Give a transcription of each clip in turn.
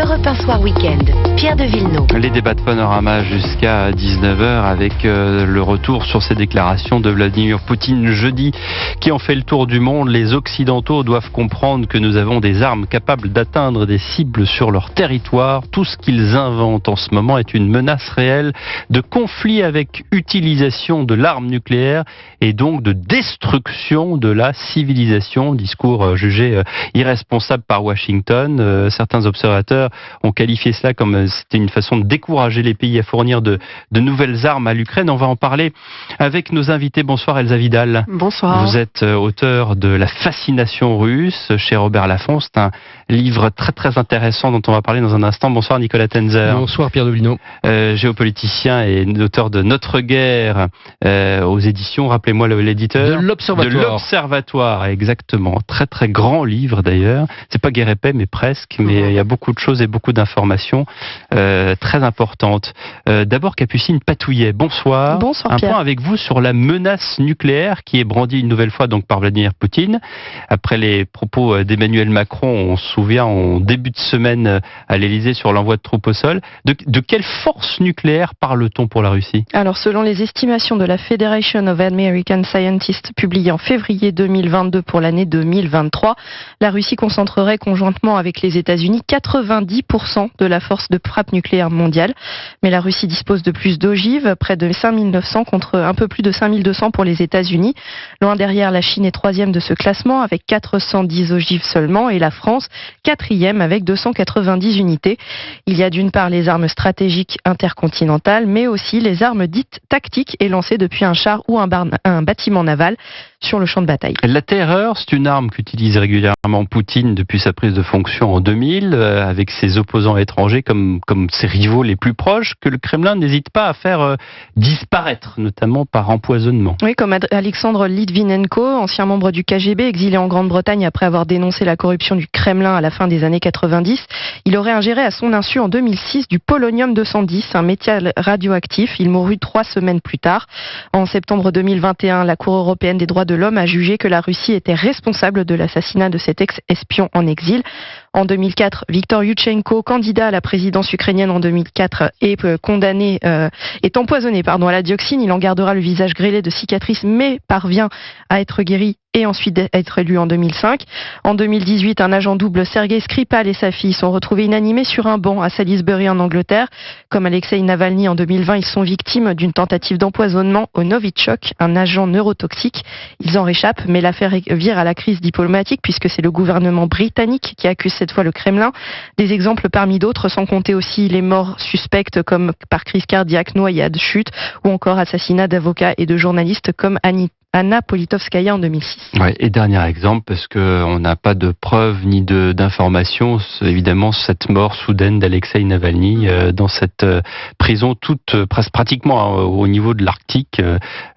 Europe 1 Soir Week-end, Pierre de Villeneuve. Les débats de Panorama jusqu'à 19h avec le retour sur ces déclarations de Vladimir Poutine jeudi qui ont fait le tour du monde. Les Occidentaux doivent comprendre que nous avons des armes capables d'atteindre des cibles sur leur territoire. Tout ce qu'ils inventent en ce moment est une menace réelle de conflit avec utilisation de l'arme nucléaire et donc de destruction de la civilisation. Discours jugé irresponsable par Washington. Certains observateurs ont qualifié cela comme c'était une façon de décourager les pays à fournir de nouvelles armes à l'Ukraine. On va en parler avec nos invités. Bonsoir Elsa Vidal. Bonsoir. Vous êtes auteur de La fascination russe chez Robert Laffont. C'est un livre très très intéressant dont on va parler dans un instant. Bonsoir Nicolas Tenzer. Bonsoir Pierre de Villeneuve. Géopoliticien et auteur de Notre guerre aux éditions, rappelez-moi l'éditeur. De l'Observatoire. De l'Observatoire, exactement. Très très grand livre d'ailleurs. C'est pas guerre et paix mais presque, mais il y a beaucoup de choses et beaucoup d'informations très importantes. D'abord Capucine Patouillet, bonsoir. Bonsoir Un Pierre. point avec vous sur la menace nucléaire qui est brandie une nouvelle fois donc par Vladimir Poutine. Après les propos d'Emmanuel Macron, on se souvient en début de semaine à l'Elysée sur l'envoi de troupes au sol. De quelle force nucléaire parle-t-on pour la Russie ? Alors selon les estimations de la Federation of American Scientists publiées en février 2022 pour l'année 2023, la Russie concentrerait conjointement avec les États-Unis 90% de la force de frappe nucléaire mondiale. Mais la Russie dispose de plus d'ogives, près de 5900 contre un peu plus de 5200 pour les États-Unis. Loin derrière, la Chine est troisième de ce classement avec 410 ogives seulement et la France quatrième avec 290 unités. Il y a d'une part les armes stratégiques intercontinentales, mais aussi les armes dites tactiques et lancées depuis un char ou un bâtiment naval sur le champ de bataille. La terreur, c'est une arme qu'utilise régulièrement Poutine depuis sa prise de fonction en 2000, avec ses opposants étrangers comme ses rivaux les plus proches, que le Kremlin n'hésite pas à faire disparaître, notamment par empoisonnement. Oui, comme Alexandre Litvinenko, ancien membre du KGB, exilé en Grande-Bretagne après avoir dénoncé la corruption du Kremlin à la fin des années 90. Il aurait ingéré à son insu en 2006 du polonium-210, un métal radioactif. Il mourut 3 semaines plus tard. En septembre 2021, la Cour européenne des droits de l'homme a jugé que la Russie était responsable de l'assassinat de cet ex-espion en exil. En 2004, Viktor Yushchenko, candidat à la présidence ukrainienne en 2004, est empoisonné à la dioxine. Il en gardera le visage grêlé de cicatrices, mais parvient à être guéri et ensuite être élu en 2005. En 2018, un agent double, Sergei Skripal, et sa fille sont retrouvés inanimés sur un banc à Salisbury en Angleterre. Comme Alexei Navalny en 2020, ils sont victimes d'une tentative d'empoisonnement au Novichok, un agent neurotoxique. Ils en réchappent, mais l'affaire vire à la crise diplomatique puisque c'est le gouvernement britannique qui accuse cette fois le Kremlin. Des exemples parmi d'autres, sans compter aussi les morts suspectes comme par crise cardiaque, noyade, chute ou encore assassinat d'avocats et de journalistes comme Anna Politkovskaya en 2006. Ouais, et dernier exemple, parce qu'on n'a pas de preuves ni d'informations, c'est évidemment cette mort soudaine d'Alexei Navalny dans cette prison toute pratiquement au niveau de l'Arctique,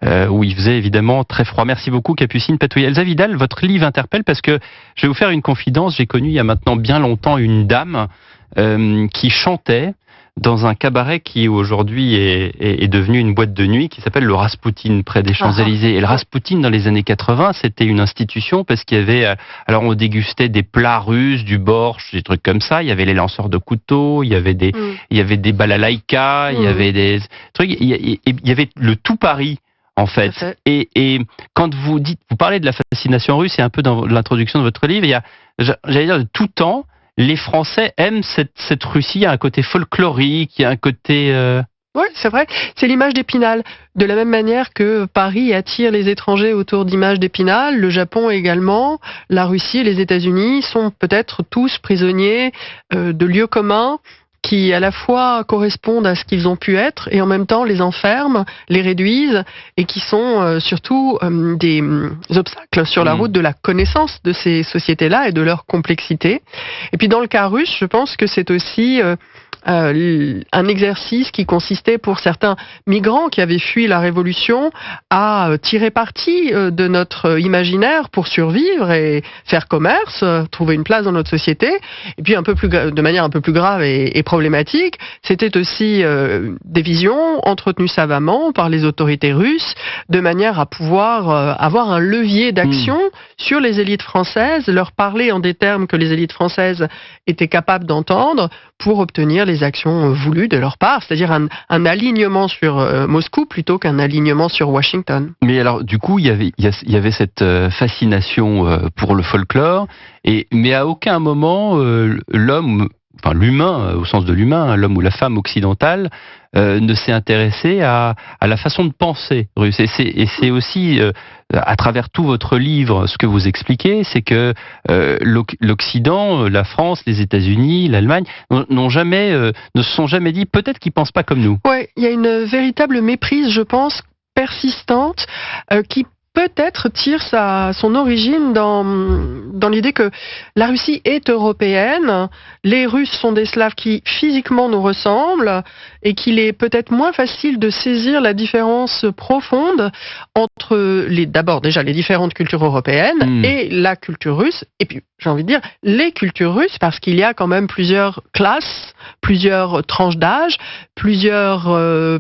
où il faisait évidemment très froid. Merci beaucoup Capucine Patouillet. Elsa Vidal, votre livre interpelle parce que je vais vous faire une confidence. J'ai connu il y a maintenant bien longtemps une dame qui chantait dans un cabaret qui aujourd'hui est devenu une boîte de nuit qui s'appelle le Rasputin près des Champs-Élysées. Et le Rasputin dans les années 80, c'était une institution parce qu'il y avait, alors on dégustait des plats russes, du borsch, des trucs comme ça. Il y avait les lanceurs de couteaux, il y avait des balalaïkas, il y avait des trucs, il y avait le tout Paris. En fait, et quand vous parlez de la fascination russe, et un peu dans l'introduction de votre livre, il y a, j'allais dire, de tout temps, les Français aiment cette Russie. Il y a un côté folklorique, il y a un côté... Oui, c'est vrai. C'est l'image d'Épinal. De la même manière que Paris attire les étrangers autour d'images d'Épinal, le Japon également, la Russie et les États-Unis sont peut-être tous prisonniers de lieux communs qui à la fois correspondent à ce qu'ils ont pu être et en même temps les enferment, les réduisent et qui sont surtout des obstacles sur la route de la connaissance de ces sociétés-là et de leur complexité. Et puis dans le cas russe, je pense que c'est aussi un exercice qui consistait pour certains migrants qui avaient fui la Révolution à tirer parti de notre imaginaire pour survivre et faire commerce, trouver une place dans notre société. Et puis de manière un peu plus grave et problématique, c'était aussi des visions entretenues savamment par les autorités russes de manière à pouvoir avoir un levier d'action sur les élites françaises, leur parler en des termes que les élites françaises étaient capables d'entendre pour obtenir les actions voulues de leur part, c'est-à-dire un alignement sur Moscou plutôt qu'un alignement sur Washington. Mais alors, du coup, il y avait cette fascination pour le folklore, mais à aucun moment l'humain, au sens de l'humain, l'homme ou la femme occidentale, ne s'est intéressé à la façon de penser russe. Et c'est aussi, à travers tout votre livre, ce que vous expliquez, c'est que l'Occident, la France, les États-Unis, l'Allemagne, ne se sont jamais dit, peut-être qu'ils pensent pas comme nous. Oui, il y a une véritable méprise, je pense, persistante, qui peut-être tire son origine dans l'idée que la Russie est européenne, les Russes sont des Slaves qui physiquement nous ressemblent et qu'il est peut-être moins facile de saisir la différence profonde entre d'abord déjà les différentes cultures européennes et la culture russe, et puis j'ai envie de dire les cultures russes, parce qu'il y a quand même plusieurs classes, plusieurs tranches d'âge, plusieurs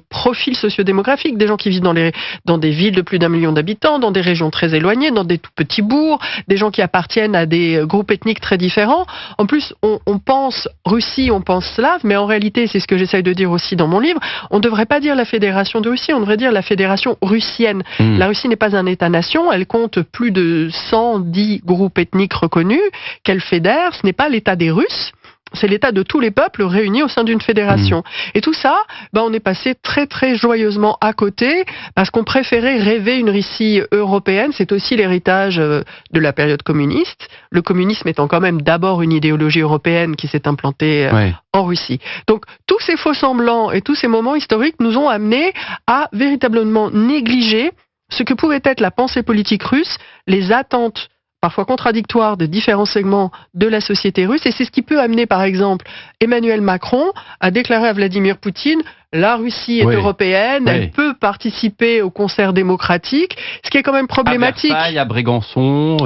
profils sociodémographiques, des gens qui vivent dans des villes de plus d'1 million d'habitants, dans des régions très éloignées, dans des tout petits bourgs, des gens qui appartiennent à des groupes ethniques très différents. En plus, on pense Russie, on pense slave, mais en réalité, c'est ce que j'essaye de dire aussi dans mon livre, on ne devrait pas dire la Fédération de Russie, on devrait dire la Fédération russienne. La Russie n'est pas un État-nation, elle compte plus de 110 groupes ethniques reconnus qu'elle fédère, ce n'est pas l'État des Russes. C'est l'État de tous les peuples réunis au sein d'une fédération. Et tout ça, on est passé très très joyeusement à côté parce qu'on préférait rêver une Russie européenne. C'est aussi l'héritage de la période communiste. Le communisme étant quand même d'abord une idéologie européenne qui s'est implantée en Russie. Donc tous ces faux semblants et tous ces moments historiques nous ont amenés à véritablement négliger ce que pouvait être la pensée politique russe, les attentes parfois contradictoires de différents segments de la société russe. Et c'est ce qui peut amener, par exemple, Emmanuel Macron à déclarer à Vladimir Poutine « La Russie est européenne, elle peut participer au concert démocratique », ce qui est quand même problématique. À Versailles, à Brégançon...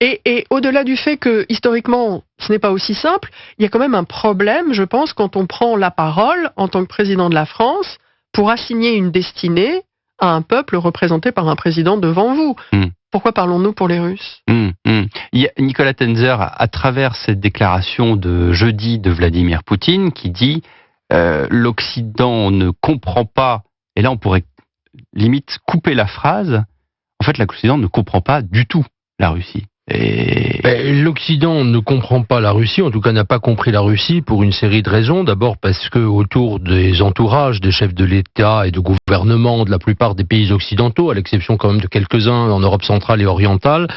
Et au-delà du fait que, historiquement, ce n'est pas aussi simple, il y a quand même un problème, je pense, quand on prend la parole en tant que président de la France pour assigner une destinée à un peuple représenté par un président devant vous. Pourquoi parlons-nous pour les Russes ? Il y a Nicolas Tenzer, à travers cette déclaration de jeudi de Vladimir Poutine, qui dit l'Occident ne comprend pas, et là on pourrait limite couper la phrase, en fait l'Occident ne comprend pas du tout la Russie. L'Occident ne comprend pas la Russie, en tout cas n'a pas compris la Russie pour une série de raisons. D'abord parce que autour des entourages des chefs de l'État et de gouvernement de la plupart des pays occidentaux, à l'exception quand même de quelques-uns en Europe centrale et orientale,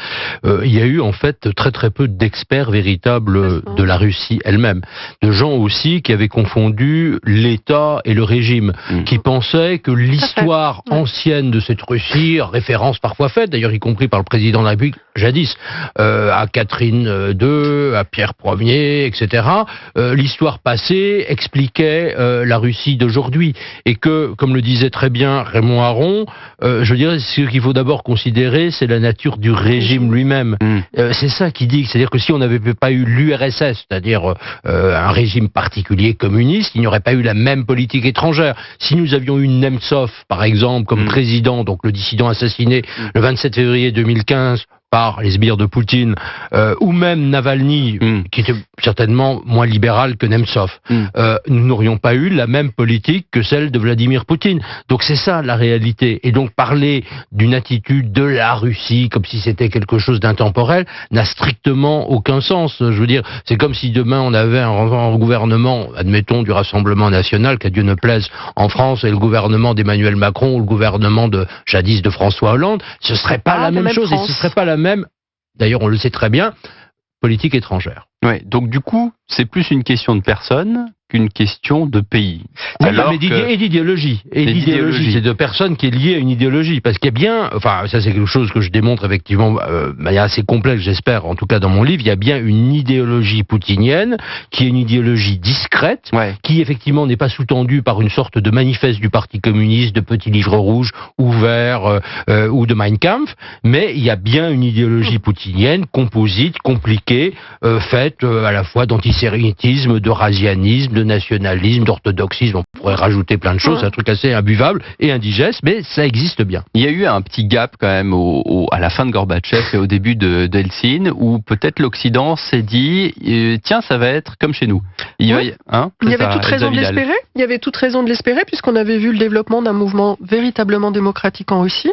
il y a eu en fait très très peu d'experts véritables de la Russie elle-même. De gens aussi qui avaient confondu l'État et le régime, qui pensaient que l'histoire ancienne de cette Russie, référence parfois faite, d'ailleurs y compris par le président de la République jadis, à Catherine II, à Pierre Ier, etc. L'histoire passée expliquait la Russie d'aujourd'hui. Et que, comme le disait très bien Raymond Aron, je dirais ce qu'il faut d'abord considérer, c'est la nature du régime lui-même. C'est ça qui dit, c'est-à-dire que si on n'avait pas eu l'URSS, c'est-à-dire un régime particulier communiste, il n'y aurait pas eu la même politique étrangère. Si nous avions eu Nemtsov, par exemple, comme président, donc le dissident assassiné le 27 février 2015, par les sbires de Poutine, ou même Navalny, qui était certainement moins libéral que Nemtsov, nous n'aurions pas eu la même politique que celle de Vladimir Poutine. Donc c'est ça la réalité. Et donc parler d'une attitude de la Russie comme si c'était quelque chose d'intemporel n'a strictement aucun sens. Je veux dire, c'est comme si demain on avait un gouvernement, admettons, du Rassemblement National, qu'à Dieu ne plaise, en France, et le gouvernement d'Emmanuel Macron ou le gouvernement jadis de François Hollande, ce serait pas la même chose, et ce serait pas la même, d'ailleurs on le sait très bien, politique étrangère. Donc du coup, c'est plus une question de personne qu'une question de pays. Et d'idéologie. Et d'idéologie. C'est de personnes qui est liée à une idéologie. Parce qu'il y a bien, enfin, ça c'est quelque chose que je démontre effectivement de manière assez complexe, j'espère, en tout cas dans mon livre, il y a bien une idéologie poutinienne qui est une idéologie discrète, qui effectivement n'est pas sous-tendue par une sorte de manifeste du Parti communiste, de petits livres rouges ouverts ou de Mein Kampf, mais il y a bien une idéologie poutinienne, composite, compliquée, faite à la fois d'antisémitisme, de racianisme, de nationalisme, d'orthodoxisme, on pourrait rajouter plein de choses, c'est un truc assez imbuvable et indigeste, mais ça existe bien. Il y a eu un petit gap quand même à la fin de Gorbatchev et au début de Eltsine, où peut-être l'Occident s'est dit tiens, ça va être comme chez nous. Il y avait toute raison de l'espérer. Il y avait toute raison de l'espérer, puisqu'on avait vu le développement d'un mouvement véritablement démocratique en Russie,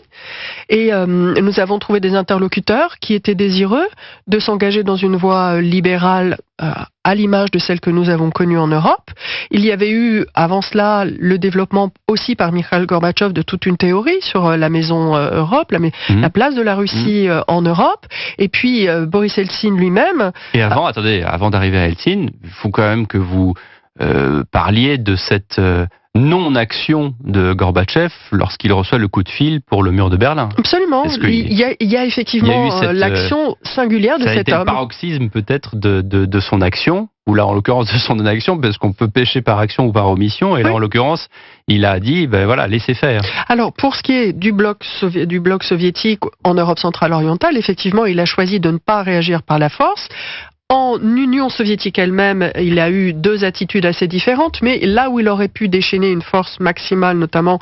et nous avons trouvé des interlocuteurs qui étaient désireux de s'engager dans une voie libérale à l'image de celle que nous avons connue en Europe. Il y avait eu, avant cela, le développement aussi par Mikhail Gorbatchev de toute une théorie sur la maison Europe, la place de la Russie en Europe, et puis Boris Eltsine lui-même. Et avant d'arriver à Eltsine, il faut quand même que vous parliez de cette non-action de Gorbatchev lorsqu'il reçoit le coup de fil pour le mur de Berlin. Absolument. Il y a effectivement l'action singulière de cet homme. Ça a été le paroxysme peut-être de son action, ou là en l'occurrence de son inaction, parce qu'on peut pécher par action ou par omission, et là en l'occurrence, il a dit, laissez faire. Alors, pour ce qui est du bloc soviétique en Europe centrale orientale, effectivement, il a choisi de ne pas réagir par la force. En Union soviétique elle-même, il a eu deux attitudes assez différentes, mais là où il aurait pu déchaîner une force maximale, notamment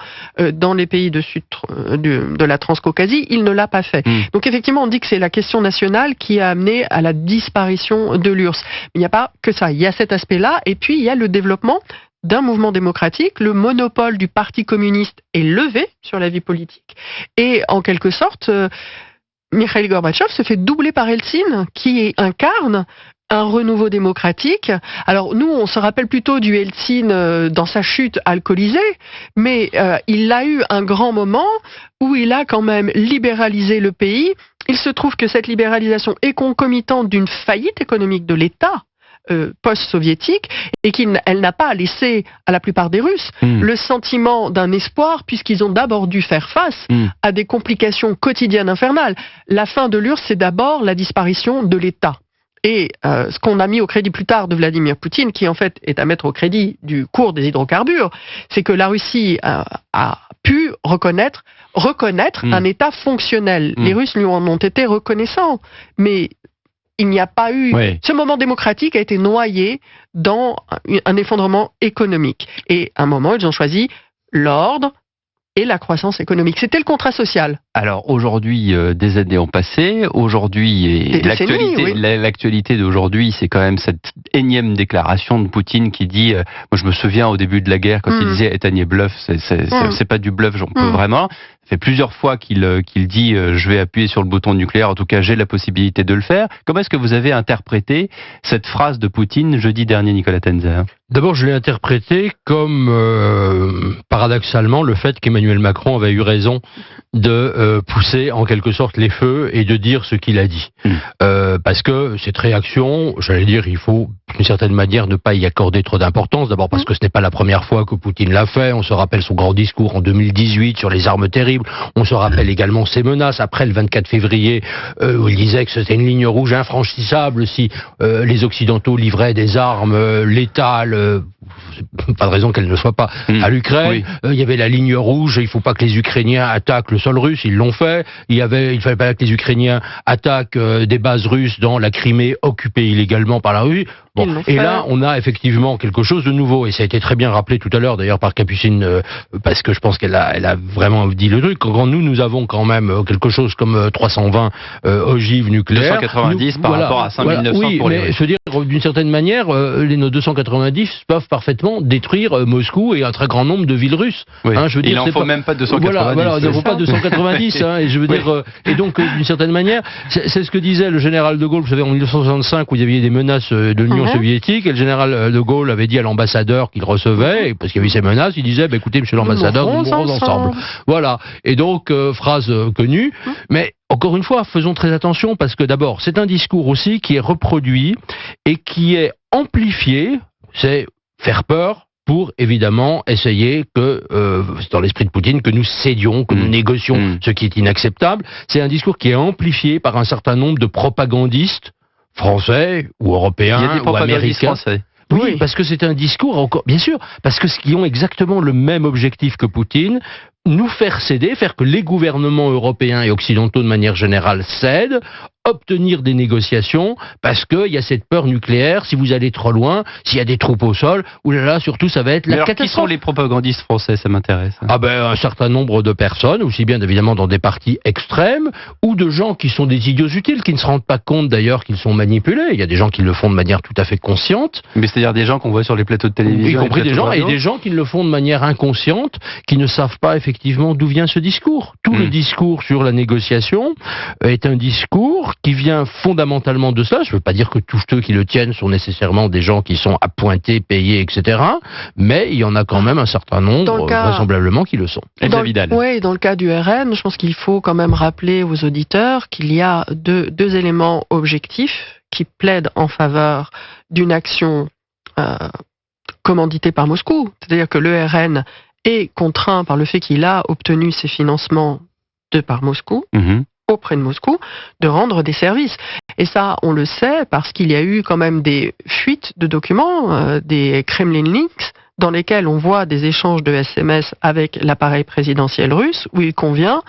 dans les pays de la Transcaucasie, il ne l'a pas fait. Donc effectivement, on dit que c'est la question nationale qui a amené à la disparition de l'URSS. Mais il n'y a pas que ça, il y a cet aspect-là, et puis il y a le développement d'un mouvement démocratique. Le monopole du Parti communiste est levé sur la vie politique, et en quelque sorte... Mikhail Gorbatchev se fait doubler par Eltsine, qui incarne un renouveau démocratique. Alors nous, on se rappelle plutôt du Eltsine dans sa chute alcoolisée, mais il a eu un grand moment où il a quand même libéralisé le pays. Il se trouve que cette libéralisation est concomitante d'une faillite économique de l'État post-soviétique, et qu'elle n'a pas laissé à la plupart des Russes le sentiment d'un espoir, puisqu'ils ont d'abord dû faire face à des complications quotidiennes infernales. La fin de l'URSS, c'est d'abord la disparition de l'État. Et ce qu'on a mis au crédit plus tard de Vladimir Poutine, qui en fait est à mettre au crédit du cours des hydrocarbures, c'est que la Russie a pu reconnaître un État fonctionnel. Les Russes lui en ont été reconnaissants, mais il n'y a pas eu... Ce moment démocratique a été noyé dans un effondrement économique. Et à un moment, ils ont choisi l'ordre et la croissance économique. C'était le contrat social. Alors aujourd'hui, des années ont passé. Aujourd'hui, l'actualité d'aujourd'hui, c'est quand même cette énième déclaration de Poutine qui dit, moi je me souviens au début de la guerre quand il disait éteignez bluff, c'est pas du bluff, j'en peux vraiment. Ça fait plusieurs fois qu'il dit je vais appuyer sur le bouton nucléaire, en tout cas j'ai la possibilité de le faire. Comment est-ce que vous avez interprété cette phrase de Poutine jeudi dernier, Nicolas Tenzer? D'abord, je l'ai interprété comme paradoxalement le fait qu'Emmanuel Macron avait eu raison de pousser en quelque sorte les feux et de dire ce qu'il a dit. Parce que cette réaction, j'allais dire, il faut d'une certaine manière ne pas y accorder trop d'importance. D'abord parce que ce n'est pas la première fois que Poutine l'a fait. On se rappelle son grand discours en 2018 sur les armes terribles. On se rappelle également ses menaces après le 24 février où il disait que c'était une ligne rouge infranchissable si les Occidentaux livraient des armes létales. Pas de raison qu'elle ne soit pas à l'Ukraine. Il y avait la ligne rouge, il ne faut pas que les Ukrainiens attaquent le sol russe, ils l'ont fait. Il ne fallait pas que les Ukrainiens attaquent des bases russes dans la Crimée occupée illégalement par la Russie. Bon. Et là, on a effectivement quelque chose de nouveau, et ça a été très bien rappelé tout à l'heure d'ailleurs par Capucine, parce que je pense qu'elle a vraiment dit le truc. Quand nous avons quand même quelque chose comme 320 ogives nucléaires. 290 par rapport à 5900 pour les Russes. Je veux dire, d'une certaine manière, nos 290 peuvent parfaitement détruire Moscou et un très grand nombre de villes russes. Je veux dire, il n'en faut même pas 290. Il n'en faut pas 290. Et je veux dire, et donc d'une certaine manière, c'est ce que disait le général de Gaulle, vous savez, en 1965, où il y avait des menaces de l'Union soviétique, et le général de Gaulle avait dit à l'ambassadeur qu'il recevait, parce qu'il y avait ces menaces, il disait, écoutez, monsieur l'ambassadeur, nous mourrons ensemble. Voilà. Et donc, phrase connue, mais encore une fois, faisons très attention, parce que d'abord, c'est un discours aussi qui est reproduit et qui est amplifié, c'est faire peur pour évidemment essayer que, dans l'esprit de Poutine, que nous cédions, que nous négocions, ce qui est inacceptable. C'est un discours qui est amplifié par un certain nombre de propagandistes français ou européens Il y a des ou propagandistes américains. français. Oui, parce que c'est un discours encore, bien sûr, parce que qui ont exactement le même objectif que Poutine, nous faire céder, faire que les gouvernements européens et occidentaux de manière générale cèdent, obtenir des négociations, parce qu'il y a cette peur nucléaire, si vous allez trop loin, s'il y a des troupes au sol, oulala, surtout ça va être Mais la alors, qui catastrophe. sont les propagandistes français, ça m'intéresse. Ah ben, un certain nombre de personnes, aussi bien évidemment dans des partis extrêmes, ou de gens qui sont des idiots utiles, qui ne se rendent pas compte d'ailleurs qu'ils sont manipulés. Il y a des gens qui le font de manière tout à fait consciente, Mais c'est-à-dire des gens qu'on voit sur les plateaux de télévision. y compris les des plateaux gens, de et radio. des gens qui le font de manière inconsciente, qui ne savent pas effectivement d'où vient ce discours. Tout le discours sur la négociation est un discours qui vient fondamentalement de cela. Je ne veux pas dire que tous ceux qui le tiennent sont nécessairement des gens qui sont appointés, payés, etc. Mais il y en a quand même un certain Dans nombre, le cas- vraisemblablement, qui le sont. Elsa Vidal. Oui, dans le cas du RN, je pense qu'il faut quand même rappeler aux auditeurs qu'il y a deux éléments objectifs qui plaident en faveur d'une action commanditée par Moscou. C'est-à-dire que le RN est contraint par le fait qu'il a obtenu ses financements par Moscou, Mhm. auprès de Moscou, de rendre des services. Et ça, on le sait parce qu'il y a eu quand même des fuites de documents, des Kremlin Leaks, dans lesquels on voit des échanges de SMS avec l'appareil présidentiel russe, où il convient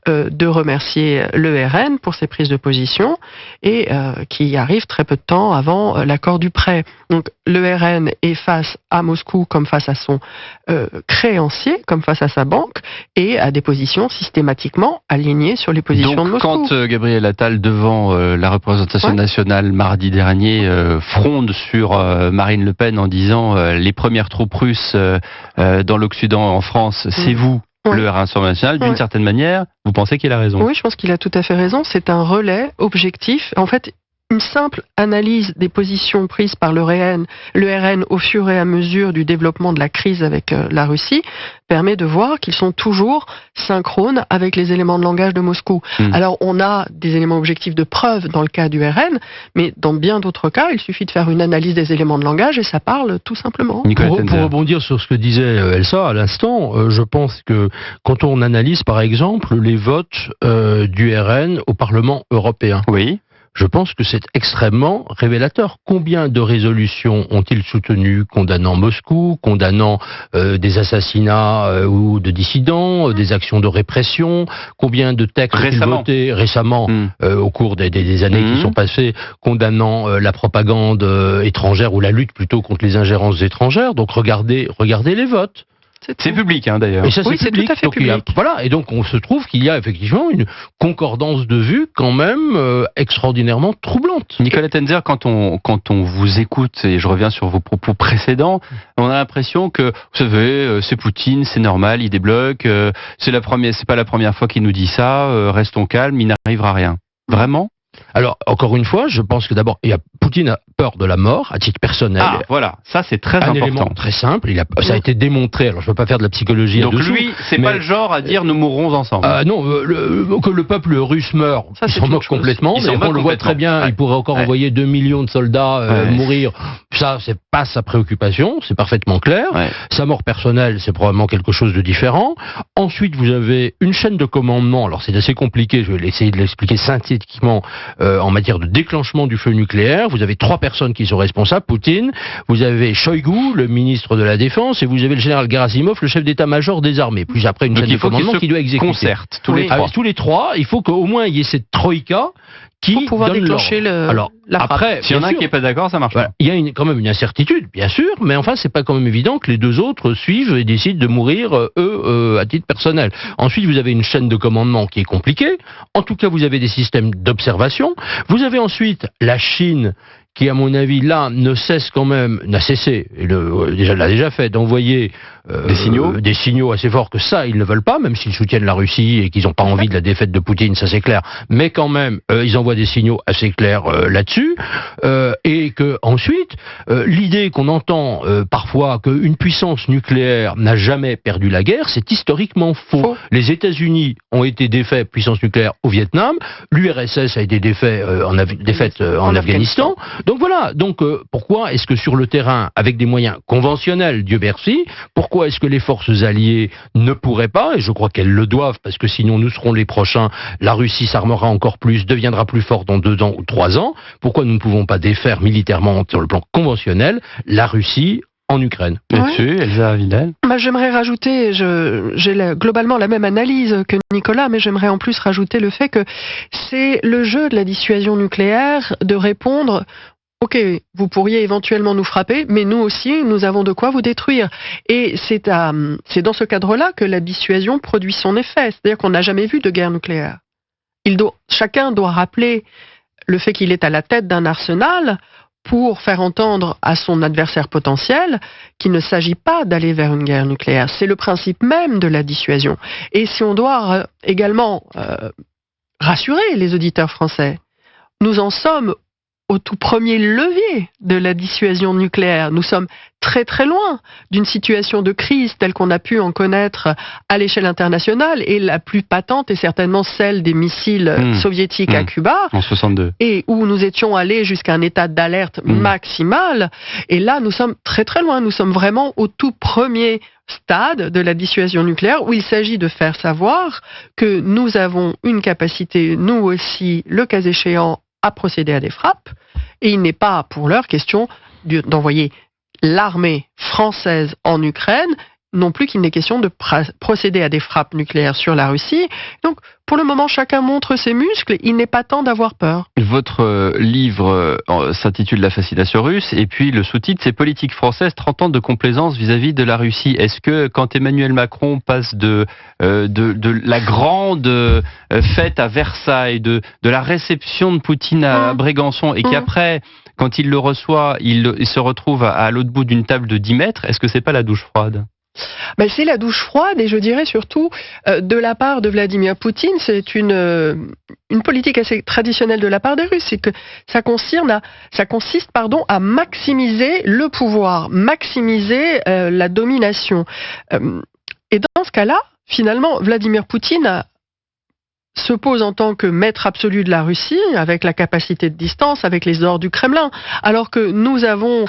de remercier le RN pour ses prises de position, et qui arrive très peu de temps avant l'accord du prêt. Donc le RN est face à Moscou comme face à son créancier, comme face à sa banque, et a des positions systématiquement alignées sur les positions Donc, de Moscou. quand Gabriel Attal, devant la représentation Ouais. nationale mardi dernier, fronde sur Marine Le Pen en disant les premières troupes russes dans l'Occident, en France, c'est vous, Ouais. le Rassemblement national, d'une Ouais. certaine manière, vous pensez qu'il a raison? Oui, je pense qu'il a tout à fait raison. C'est un relais objectif. En fait, une simple analyse des positions prises par le RN au fur et à mesure du développement de la crise avec la Russie permet de voir qu'ils sont toujours synchrones avec les éléments de langage de Moscou. Alors, on a des éléments objectifs de preuve dans le cas du RN, mais dans bien d'autres cas, il suffit de faire une analyse des éléments de langage et ça parle tout simplement. Nicolas Pour Tenzer. rebondir sur ce que disait Elsa à l'instant, je pense que quand on analyse par exemple les votes du RN au Parlement européen, Oui. je pense que c'est extrêmement révélateur. Combien de résolutions ont-ils soutenu condamnant Moscou, condamnant des assassinats ou de dissidents, des actions de répression? Combien de textes ont-ils Récemment. votés récemment au cours des années qui sont passées, condamnant la propagande étrangère ou la lutte plutôt contre les ingérences étrangères? Donc regardez les votes. C'est public, hein, d'ailleurs. Et ça, Oui, c'est c'est public. tout à fait Donc, il y a- public. voilà. Et donc, on se trouve qu'il y a effectivement une concordance de vues quand même extraordinairement troublante. Nicolas Tenzer, quand on vous écoute, et je reviens sur vos propos précédents, on a l'impression que, vous savez, c'est Poutine, c'est normal, il débloque, c'est pas la première fois qu'il nous dit ça, restons calmes, il n'arrivera rien. Vraiment? Alors, encore une fois, je pense que d'abord, Poutine a peur de la mort, à titre personnel. Ah, voilà, ça c'est très un élément important. très simple, ça a été démontré, alors je ne veux pas faire de la psychologie Donc là-dessous. lui, c'est mais- pas le genre à dire nous mourrons ensemble. Non, que le peuple russe meurt, Ça, il c'est s'en une moque chose. complètement. Il s'en Mais moque on le voit complètement. très bien, Ouais. il pourrait encore Ouais. envoyer 2 millions de soldats Ouais. mourir. Ça, c'est pas sa préoccupation, c'est parfaitement clair. Ouais. Sa mort personnelle, c'est probablement quelque chose de différent. Ensuite, vous avez une chaîne de commandement. Alors, c'est assez compliqué, je vais essayer de l'expliquer synthétiquement en matière de déclenchement du feu nucléaire. Vous avez 3 personnes qui sont responsables, Poutine, vous avez Shoigu, le ministre de la Défense, et vous avez le général Gerasimov, le chef d'état-major des armées. Puis après, une Donc chaîne il de faut qu'ils commandement se qui doit exécuter. concertent, tous Oui. les trois. Avec tous les 3, il faut qu'au moins il y ait cette troïka qui Pour pouvoir donne déclencher l'ordre. Alors, la frappe. après, S'il y en a bien un sûr, qui est pas d'accord, ça marche voilà, il y a quand même une incertitude, bien sûr, mais enfin, c'est pas quand même évident que les 2 autres suivent et décident de mourir, eux, à titre personnel. Ensuite, vous avez une chaîne de commandement qui est compliquée. En tout cas, vous avez des systèmes d'observation. Vous avez ensuite la Chine, qui, à mon avis, là, n'a cessé, et l'a déjà fait, d'envoyer des signaux assez forts que ça, ils ne veulent pas, même s'ils soutiennent la Russie et qu'ils n'ont pas envie de la défaite de Poutine, ça c'est clair. Mais quand même, ils envoient des signaux assez clairs là-dessus, et que ensuite, l'idée qu'on entend parfois qu'une puissance nucléaire n'a jamais perdu la guerre, c'est historiquement faux. Les États-Unis ont été défaits puissance nucléaire au Vietnam, l'URSS a été défaite en Afghanistan. Donc voilà, pourquoi est-ce que sur le terrain, avec des moyens conventionnels, Dieu merci, pourquoi est-ce que les forces alliées ne pourraient pas, et je crois qu'elles le doivent, parce que sinon nous serons les prochains, la Russie s'armera encore plus, deviendra plus forte dans 2 ans ou 3 ans, pourquoi nous ne pouvons pas défaire militairement sur le plan conventionnel la Russie en Ukraine? Là-dessus, Elsa Vidal. J'aimerais rajouter, j'ai globalement la même analyse que Nicolas, mais j'aimerais en plus rajouter le fait que c'est le jeu de la dissuasion nucléaire de répondre: ok, vous pourriez éventuellement nous frapper, mais nous aussi, nous avons de quoi vous détruire. Et c'est dans ce cadre-là que la dissuasion produit son effet. C'est-à-dire qu'on n'a jamais vu de guerre nucléaire. Chacun doit rappeler le fait qu'il est à la tête d'un arsenal pour faire entendre à son adversaire potentiel qu'il ne s'agit pas d'aller vers une guerre nucléaire. C'est le principe même de la dissuasion. Et si on doit également rassurer les auditeurs français, nous en sommes au tout premier levier de la dissuasion nucléaire. Nous sommes très très loin d'une situation de crise telle qu'on a pu en connaître à l'échelle internationale, et la plus patente est certainement celle des missiles soviétiques à Cuba, en 62, et où nous étions allés jusqu'à un état d'alerte maximal. Et là, nous sommes très très loin. Nous sommes vraiment au tout premier stade de la dissuasion nucléaire, où il s'agit de faire savoir que nous avons une capacité, nous aussi, le cas échéant, à procéder à des frappes, et il n'est pas pour l'heure question d'envoyer l'armée française en Ukraine, non plus qu'il n'est question de procéder à des frappes nucléaires sur la Russie. Donc, pour le moment, chacun montre ses muscles, il n'est pas temps d'avoir peur. Votre livre s'intitule La fascination russe, et puis le sous-titre, c'est Politique française, 30 ans de complaisance vis-à-vis de la Russie. Est-ce que quand Emmanuel Macron passe de la grande fête à Versailles, de la réception de Poutine à Brégançon, et qu'après, quand il le reçoit, il se retrouve à l'autre bout d'une table de 10 mètres, est-ce que c'est pas la douche froide? C'est la douche froide, et je dirais surtout de la part de Vladimir Poutine, c'est une politique assez traditionnelle de la part des Russes, c'est que ça consiste à maximiser le pouvoir, maximiser la domination. Et dans ce cas-là, finalement, Vladimir Poutine se pose en tant que maître absolu de la Russie, avec la capacité de distance, avec les ordres du Kremlin, alors que nous avons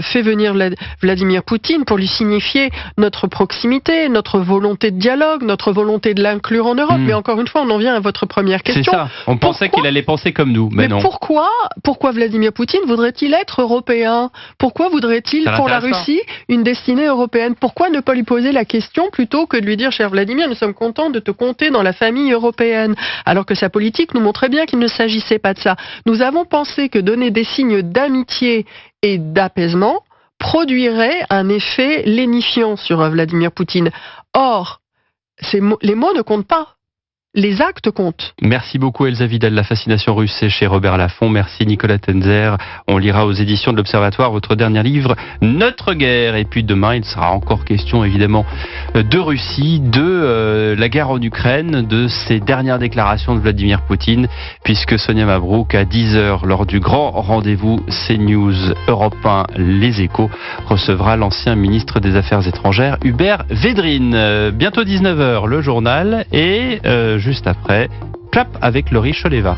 fait venir Vladimir Poutine pour lui signifier notre proximité, notre volonté de dialogue, notre volonté de l'inclure en Europe. Mais encore une fois, on en vient à votre première question. C'est ça, on pensait qu'il allait penser comme nous, mais non. Pourquoi Vladimir Poutine voudrait-il être européen? Pourquoi voudrait-il pour la Russie une destinée européenne? Pourquoi ne pas lui poser la question plutôt que de lui dire: cher Vladimir, nous sommes contents de te compter dans la famille européenne? Alors que sa politique nous montrait bien qu'il ne s'agissait pas de ça. Nous avons pensé que donner des signes d'amitié et d'apaisement produirait un effet lénifiant sur Vladimir Poutine. Or, les mots ne comptent pas. Les actes comptent. Merci beaucoup Elsa Vidal. La fascination russe, c'est chez Robert Laffont. Merci Nicolas Tenzer. On lira aux éditions de l'Observatoire votre dernier livre, Notre guerre. Et puis demain, il sera encore question évidemment de Russie, de la guerre en Ukraine, de ces dernières déclarations de Vladimir Poutine, puisque Sonia Mabrouk, à 10h, lors du grand rendez-vous CNews Europe 1 Les Échos, recevra l'ancien ministre des Affaires étrangères, Hubert Védrine. Bientôt 19h, le journal, et juste après, Clap avec Laurie Choleva.